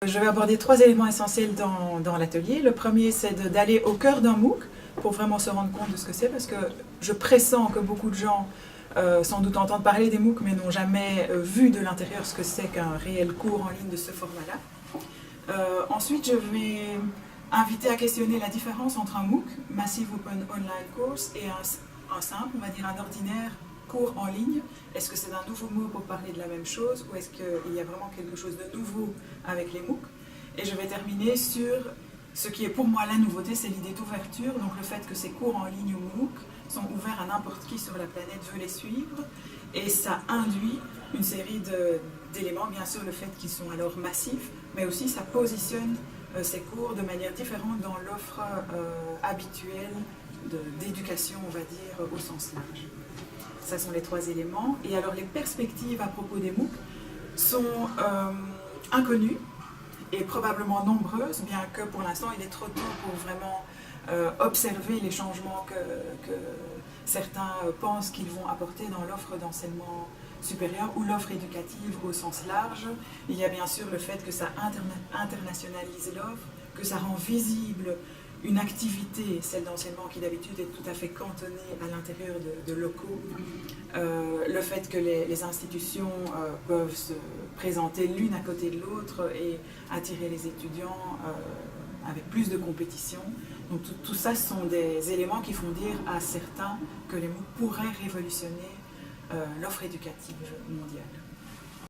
Je vais aborder 3 éléments essentiels dans l'atelier. Le premier, c'est d'aller au cœur d'un MOOC pour vraiment se rendre compte de ce que c'est, parce que je pressens que beaucoup de gens sans doute entendent parler des MOOC mais n'ont jamais vu de l'intérieur ce que c'est qu'un réel cours en ligne de ce format-là. Ensuite, je vais inviter à questionner la différence entre un MOOC, Massive Open Online Course, et un simple, on va dire un ordinaire cours en ligne. Est-ce que c'est un nouveau mot pour parler de la même chose, ou est-ce qu'il y a vraiment quelque chose de nouveau avec les MOOC? Et je vais terminer sur ce qui est pour moi la nouveauté, c'est l'idée d'ouverture, donc le fait que ces cours en ligne ou MOOC sont ouverts à n'importe qui sur la planète veut les suivre, et ça induit une série d'éléments, bien sûr le fait qu'ils sont alors massifs, mais aussi ça positionne ces cours de manière différente dans l'offre habituelle d'éducation, on va dire, au sens large. Ça sont les 3 éléments. Et alors les perspectives à propos des MOOC sont inconnues et probablement nombreuses, bien que pour l'instant il est trop tôt pour vraiment observer les changements que certains pensent qu'ils vont apporter dans l'offre d'enseignement supérieur ou l'offre éducative au sens large. Il y a bien sûr le fait que ça internationalise l'offre, que ça rend visible une activité, celle d'enseignement qui d'habitude est tout à fait cantonnée à l'intérieur de locaux, le fait que les institutions peuvent se présenter l'une à côté de l'autre et attirer les étudiants avec plus de compétition. Donc tout ça sont des éléments qui font dire à certains que les MOOC pourraient révolutionner l'offre éducative mondiale.